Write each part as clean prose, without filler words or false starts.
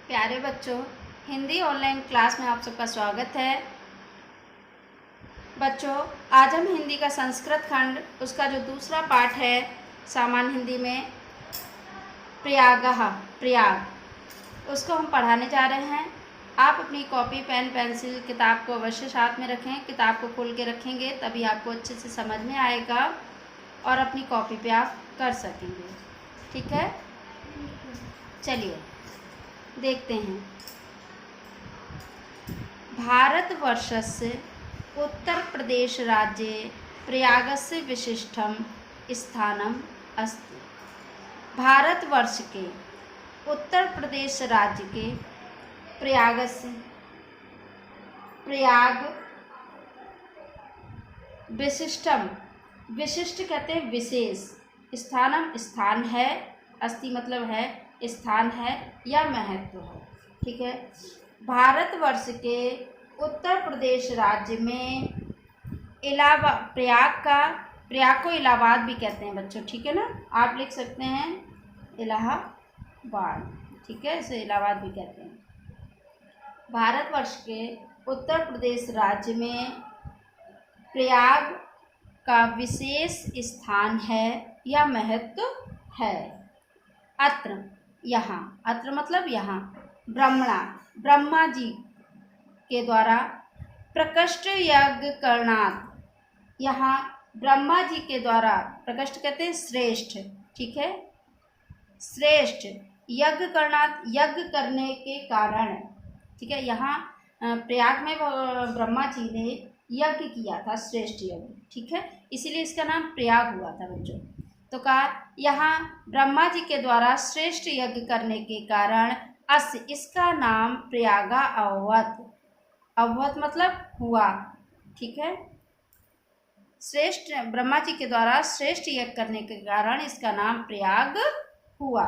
प्यारे बच्चों, Hindi online class में आप सबका स्वागत है। बच्चों, आज हम हिंदी का संस्कृत खंड उसका जो दूसरा पाठ है सामान्य हिंदी में प्रयाग उसको हम पढ़ाने जा रहे हैं। आप अपनी कॉपी पेन पेंसिल किताब को अवश्य साथ में रखें। किताब को खोल के रखेंगे तभी आपको अच्छे से समझ में आएगा और अपनी कॉपी पे आप कर सकेंगे। ठीक है, चलिए देखते हैं। भारतवर्षस्य उत्तरप्रदेशराज्ये प्रयागस्य विशिष्टं स्थानम् अस्ति। भारतवर्ष के उत्तर प्रदेश राज्य के प्रयाग विशिष्टम, विशिष्ट कहते हैं विशेष, स्थानम स्थान है, अस्ति मतलब है, स्थान है या महत्व है। ठीक है, भारतवर्ष के उत्तर प्रदेश राज्य में प्रयाग को इलाहाबाद भी कहते हैं बच्चों। ठीक है ना, आप लिख सकते हैं इलाहाबाद। ठीक है, इसे इलाहाबाद भी कहते हैं। भारतवर्ष के उत्तर प्रदेश राज्य में प्रयाग का विशेष स्थान है या महत्व है। अत्र, यहाँ, अत्र मतलब यहाँ, ब्रह्मा जी के द्वारा प्रकृष्ट यज्ञ करणात्, यहाँ ब्रह्मा जी के द्वारा, प्रकृष्ट कहते हैं श्रेष्ठ, ठीक है, श्रेष्ठ यज्ञ करणात्, यज्ञ करने के कारण। ठीक है, यहाँ प्रयाग में ब्रह्मा जी ने यज्ञ किया था, श्रेष्ठ यज्ञ। ठीक है, इसीलिए इसका नाम प्रयाग हुआ था बच्चों। तो कहा यहाँ ब्रह्मा जी के द्वारा श्रेष्ठ यज्ञ करने के कारण अस्य, इसका नाम प्रयागा अभवत्। अभवत मतलब हुआ। ठीक है, श्रेष्ठ ब्रह्मा जी के द्वारा श्रेष्ठ यज्ञ करने के कारण इसका नाम प्रयाग हुआ।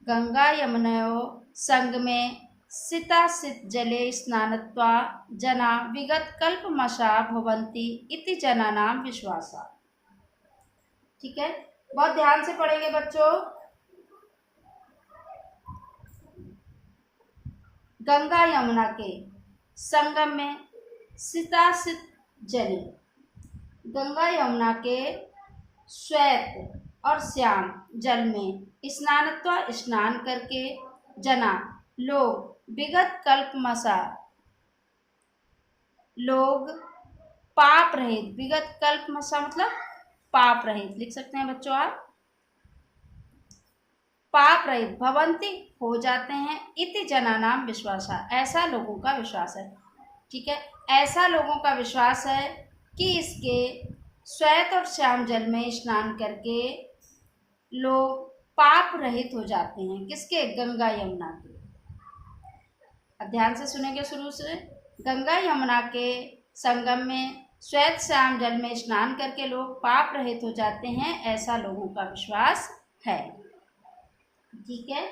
गंगा यमुनयो संगमे सितासित जले स्नानत्वा जना विगत कल्पमशा भवन्ति इति जनानां विश्वासा। ठीक है, बहुत ध्यान से पढ़ेंगे बच्चों। गंगा यमुना के संगम में सितासित जले, गंगा यमुना के श्वेत और श्याम जल में स्नानत्वा, स्नान करके, जना लोग, विगत कल्पमशा लोग, पाप रहित, विगत कल्पमशा मतलब पाप रहित, लिख सकते हैं बच्चों आप, पाप रहित, भवंती हो जाते हैं, इति जनानाम विश्वासा, ऐसा लोगों का विश्वास है। ठीक है, ऐसा लोगों का विश्वास है कि इसके श्वेत और श्याम जल में स्नान करके लोग पाप रहित हो जाते हैं। किसके? गंगा यमुना के। ध्यान से सुनेंगे शुरू से। गंगा यमुना के संगम में श्वेत श्याम जल में स्नान करके लोग पाप रहित हो जाते हैं, ऐसा लोगों का विश्वास है। ठीक है,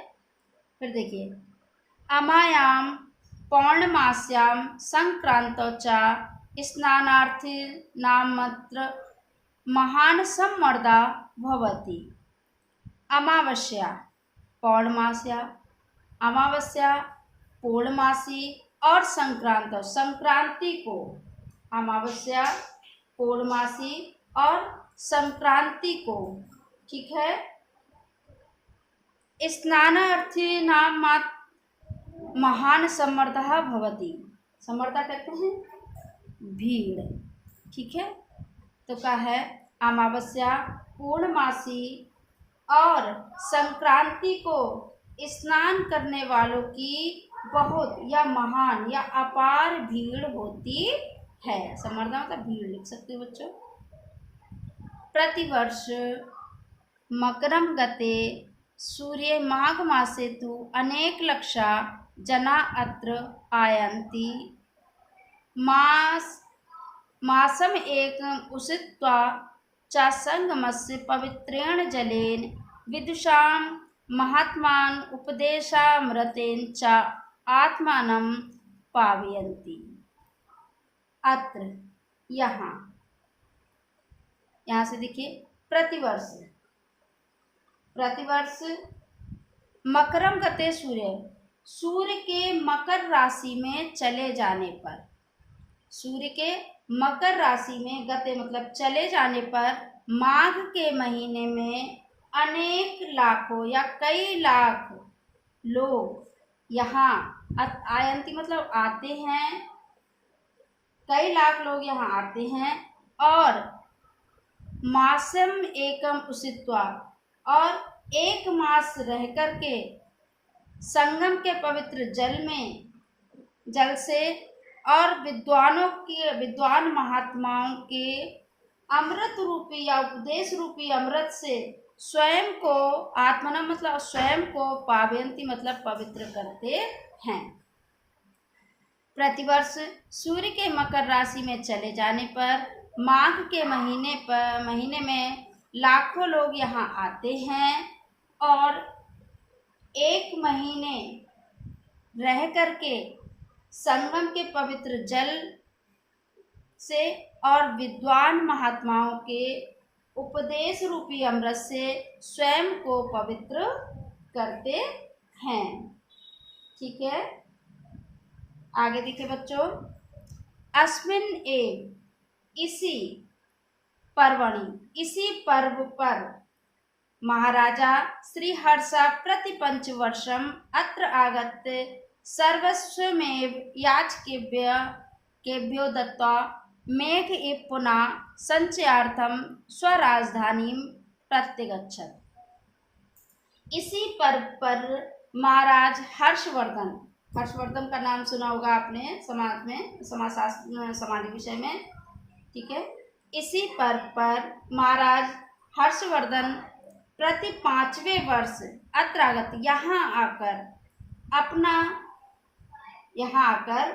फिर देखिए, अमायाम पौर्णमास्याम संक्रांतौ च स्नानार्थी नामत्र महान सम्मर्दा भवति। अमावस्या, पौर्णमास्या, अमावस्या, पूर्णमासी और संक्रांत, संक्रांति को, अमावस्या, पूर्णमासी और संक्रांति को। ठीक है, स्नानार्थी नाम महान सम्मर्दः भवति। सम्मर्दा कहते हैं भीड़। ठीक है, तो क्या है, अमावस्या, पूर्णमासी और संक्रांति को स्नान करने वालों की बहुत या महान या अपार भीड़ होती है। सम्मर्दा मतलब भीड़, लिख सकते हो बच्चों। प्रतिवर्ष मकरम गते सूर्य माघ मासे तु अनेक लक्षा जना अत्र आयन्ति। मासम एक उषित्वा च संगमस्य पवित्रेण जलेन विदुषां महात्मान् उपदेशामृतेन च आत्मानं पावयन्ति। अत्र, यहाँ, यहाँ से देखिए, प्रतिवर्ष, प्रतिवर्ष मकरम गते सूर्य, सूर्य के मकर राशि में चले जाने पर, सूर्य के मकर राशि में गते मतलब चले जाने पर माघ के महीने में अनेक लाखों या कई लाख लोग यहाँ आयंती मतलब आते हैं, कई लाख लोग यहाँ आते हैं और मासम एकम उषित्वा और एक मास रह कर के संगम के पवित्र जल से और विद्वान महात्माओं के अमृत रूपी या उपदेश रूपी अमृत से स्वयं को आत्मना मतलब स्वयं को पावयंती मतलब पवित्र करते हैं। प्रतिवर्ष सूर्य के मकर राशि में चले जाने पर माघ के महीने में लाखों लोग यहाँ आते हैं और एक महीने रह करके संगम के पवित्र जल से और विद्वान महात्माओं के उपदेश रूपी अमृत से स्वयं को पवित्र करते हैं। ठीक है, आगे देखिए बच्चों। अस्मिन इसी पर्व पर महाराजा श्रीहर्ष प्रतिपंचवर्षम अत्र आगत सर्वस्वमेव याचकेभ्यो दत्त्वा मेघ एव पुनः संचयार्थम स्वराजधानी प्रत्यगच्छत्। इसी पर्व पर महाराज हर्षवर्धन का नाम सुना होगा आपने समाज विषय में। ठीक है, इसी पर्व पर महाराज हर्षवर्धन प्रति 5वें वर्ष अत्रागत यहाँ आकर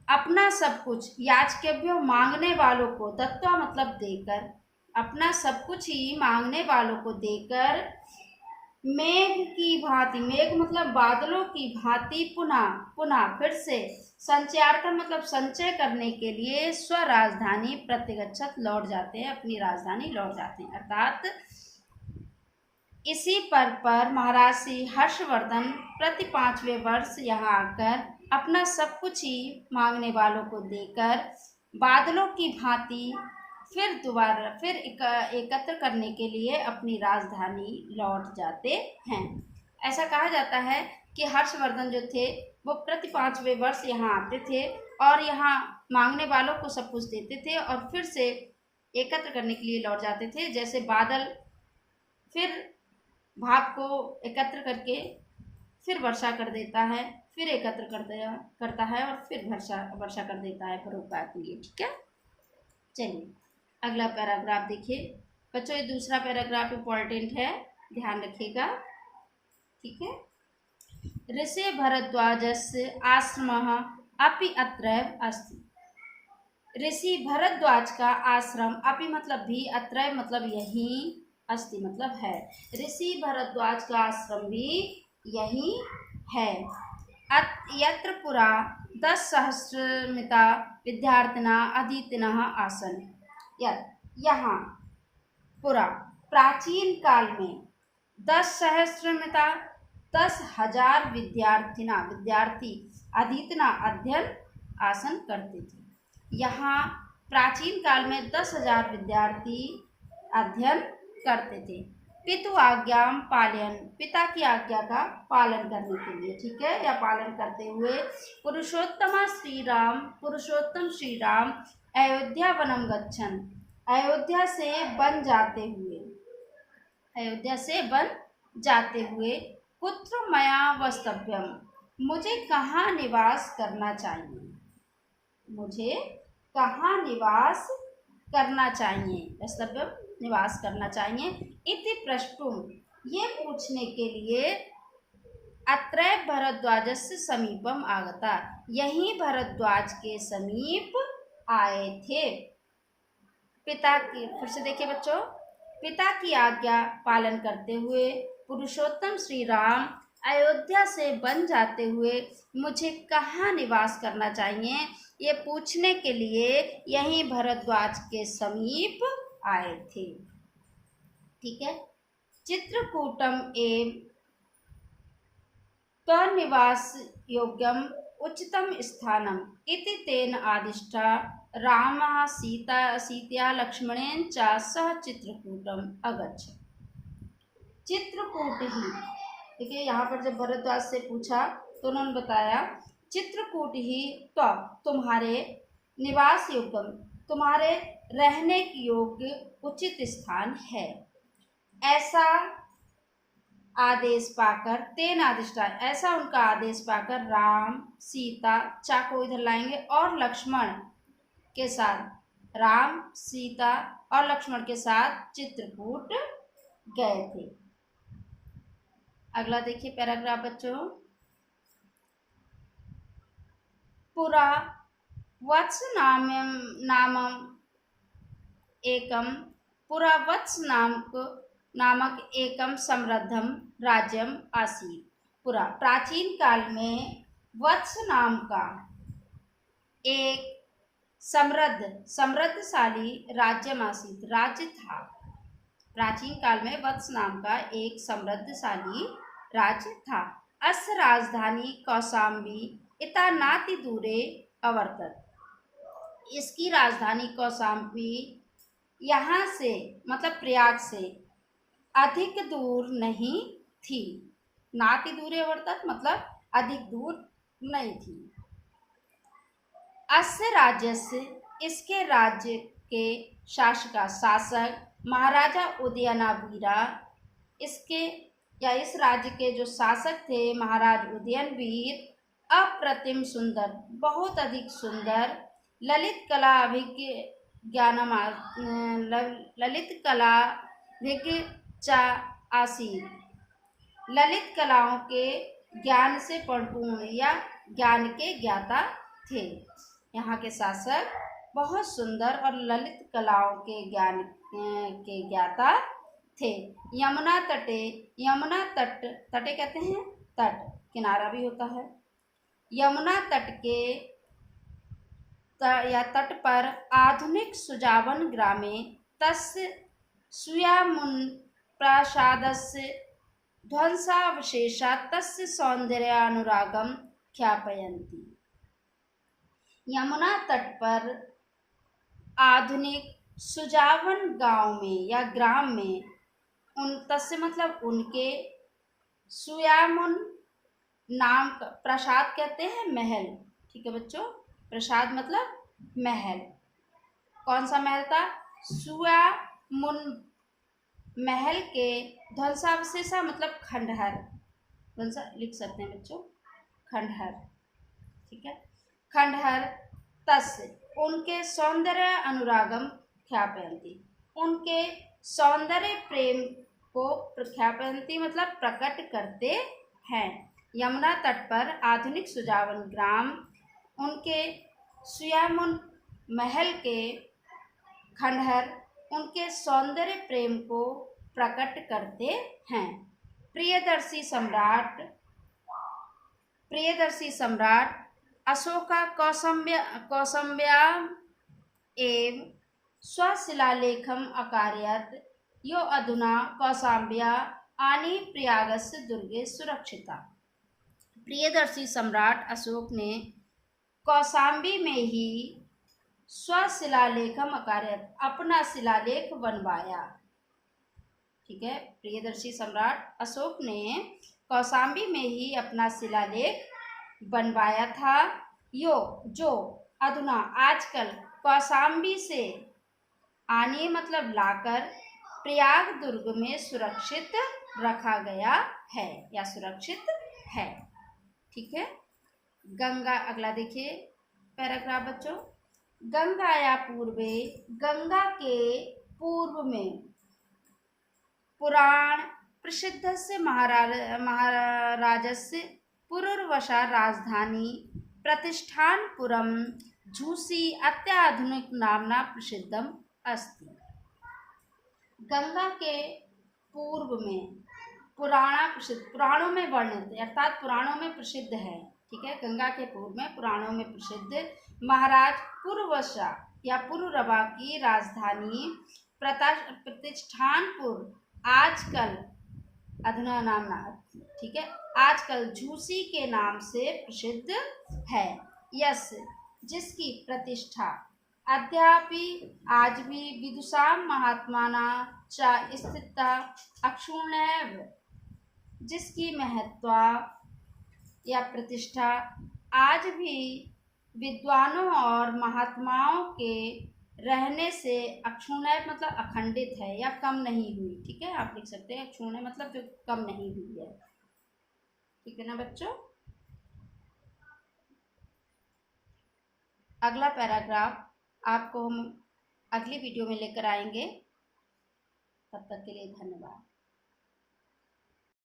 अपना सब कुछ याचकेभ्यो मांगने वालों को दत्वा मतलब देकर, अपना सब कुछ ही मांगने वालों को देकर मेघ की भांति, मेघ मतलब बादलों की भांति पुनः फिर से संचयार्थम मतलब संचय करने के लिए स्वराजधानी प्रत्यगच्छत लौट जाते हैं, अपनी राजधानी लौट जाते हैं। अर्थात इसी पर्व पर महाराज श्री हर्षवर्धन प्रति 5वें वर्ष यहाँ आकर अपना सब कुछ ही मांगने वालों को देकर बादलों की भांति फिर एकत्र करने के लिए अपनी राजधानी लौट जाते हैं। ऐसा कहा जाता है कि हर्षवर्धन जो थे वो प्रति 5वें वर्ष यहाँ आते थे और यहाँ मांगने वालों को सब कुछ देते थे और फिर से एकत्र करने के लिए लौट जाते थे। जैसे बादल फिर भाप को एकत्र करके फिर वर्षा कर देता है, फिर एकत्र करता है और फिर वर्षा कर देता है परोपकार के लिए। ठीक है, चलिए अगला पैराग्राफ देखिए बच्चों। ये दूसरा पैराग्राफ इम्पॉर्टेंट है, ध्यान रखिएगा। ठीक है, ऋषि भरद्वाजस्य आश्रमः अपि अत्रैव अस्ति। ऋषि भरद्वाज का आश्रम अपि मतलब भी, अत्रैव मतलब यही, अस्ति मतलब है। ऋषि भरद्वाज का आश्रम भी यही है। यत्र पुरा 10 सहस्रमिता विद्यार्थिना अधीतिनः आसन। यहाँ पुरा प्राचीन काल में 10 सहस्रमिता 10,000 विद्यार्थी अधीतना अध्ययन आसन करते थे। यहाँ प्राचीन काल में 10,000 विद्यार्थी अध्ययन करते थे। पितु आज्ञा पालयन, पिता की आज्ञा का पालन करने के लिए। ठीक है, या पालन करते हुए पुरुषोत्तम श्री राम अयोध्या वनम गच्छन, अयोध्या से बन जाते हुए पुत्र मया वस्तव्यम, मुझे कहाँ निवास करना चाहिए, वस्तव्यम निवास करना चाहिए। इति प्रष्टुम, ये पूछने के लिए अत्रैव भरद्वाजस्य समीपम आगता, यही भरद्वाज के समीप आए थे। पिता की, फिर से देखिए बच्चों, पिता की आज्ञा पालन करते हुए पुरुषोत्तम श्री राम अयोध्या से बन जाते हुए मुझे कहाँ निवास करना चाहिए, ये पूछने के लिए यहीं भरद्वाज के समीप आए थे। ठीक है, चित्रकूटम एव तन्निवास योग्यम उच्चतम स्थानम इति तेन आदिष्टा रामः सीतया लक्ष्मणेन च सह चित्रकूटम अगच्छत्। चित्रकूट ही, देखिए यहाँ पर जब भरद्वाज से पूछा तो उन्होंने बताया चित्रकूट ही तो तुम्हारे निवास योग्यम, तुम्हारे रहने के योग्य उचित स्थान है। ऐसा आदेश पाकर तेन आदिष्टा, ऐसा उनका आदेश पाकर राम सीता चा को इधर लाएंगे और लक्ष्मण के साथ, राम सीता और लक्ष्मण के साथ चित्रकूट गए थे। अगला देखिए पैराग्राफ बच्चों। पुरा वत्स नामम एकम, पुरा वत्स नामक एकम समृद्धम राज्यम आसीत। पुरा प्राचीन काल में वत्स नाम का एक समृद्धशाली राज्यम आसीत, राज्य था। प्राचीन काल में वत्स नाम का एक समृद्धशाली राज्य था। अस्य राजधानी कौशाम्बी इता नाति दूरे अवर्तत। इसकी राजधानी कौशाम्बी यहाँ से मतलब प्रयाग से अधिक दूर नहीं थी। नाति दूरे अवर्तत मतलब अधिक दूर नहीं थी। अस्य राज्यस्य, इसके राज्य के शासक महाराजा उदयनवीरा, इसके या इस राज्य के जो शासक थे महाराज उदयनवीर अप्रतिम सुंदर, बहुत अधिक सुंदर, ललित कला चा आसीत, ललित कलाओं के ज्ञान से परिपूर्ण या ज्ञान के ज्ञाता थे। यहाँ के शासक बहुत सुंदर और ललित कलाओं के ज्ञान के ज्ञाता थे। यमुना तट, तटे कहते हैं तट, किनारा भी होता है। यमुना तट के या तट पर आधुनिक सुजावन ग्रामे तस्य सुयामुन प्रासादस्य ध्वंसावशेषा तस्य सौंदर्यानुरागम ख्यापयन्ति। यमुना तट पर आधुनिक सुजावन गांव में या ग्राम में, उन तस्य मतलब उनके, सुयामुन नाम का प्रसाद कहते हैं महल, ठीक है बच्चों, प्रसाद मतलब महल। कौन सा महल था? सुयामुन महल के ध्वंसावशेषा मतलब खंडहर, ध्वंसा लिख सकते हैं बच्चों, खंडहर, ठीक है, खंडहर तस्य उनके सौंदर्य अनुरागम ख्यापयन्ति, उनके सौंदर्य प्रेम को ख्यापयन्ति मतलब प्रकट करते हैं। यमुना तट पर आधुनिक सुजावन ग्राम उनके सुयामुन महल के खंडहर उनके सौंदर्य प्रेम को प्रकट करते हैं। प्रियदर्शी सम्राट अशोका कौसम्ब्या एव स्वशिलालेखम अकारयत, यो अधुना कौशाम्ब्या आनी प्रयागस्य दुर्गे सुरक्षिता। प्रियदर्शी सम्राट अशोक ने कौशाम्बी में ही स्वशिलालेखम अकारयत, अपना शिलालेख बनवाया, ठीक है। प्रियदर्शी सम्राट अशोक ने कौशाम्बी में ही अपना शिलालेख बनवाया था। यो जो अधुना आजकल कौशाम्बी से आने मतलब लाकर प्रयाग दुर्ग में सुरक्षित रखा गया है या सुरक्षित है, ठीक है। गंगा, अगला देखिए पैराग्राफ बच्चों। गंगाया पूर्वे, गंगा के पूर्व में पुराण प्रसिद्ध से महाराजस्य पुरुर्वशा राजधानी प्रतिष्ठानपुरम झूसी अत्याधुनिक नामना प्रसिद्धम अस्ति। गंगा के पूर्व में पुराणों में वर्णित अर्थात पुराणों में प्रसिद्ध है, ठीक है। गंगा के पूर्व में पुराणों में प्रसिद्ध महाराज पुरुर्वशा या पुरुरवा की राजधानी प्रतिष्ठानपुर, आजकल अधुना नामना, ठीक है, आजकल झूसी के नाम से प्रसिद्ध है। यस, जिसकी प्रतिष्ठा अद्यापि आज भी विदुषां महात्माना च स्थिता अक्षुण्णैव, जिसकी महत्ता या प्रतिष्ठा आज भी विद्वानों और महात्माओं के रहने से अक्षुण्ण मतलब अखंडित है या कम नहीं हुई। ठीक है, आप लिख सकते हैं अक्षुण्ण मतलब जो कम नहीं हुई है। ठीक है ना बच्चों। अगला पैराग्राफ आपको हम अगली वीडियो में लेकर आएंगे। तब तक के लिए धन्यवाद।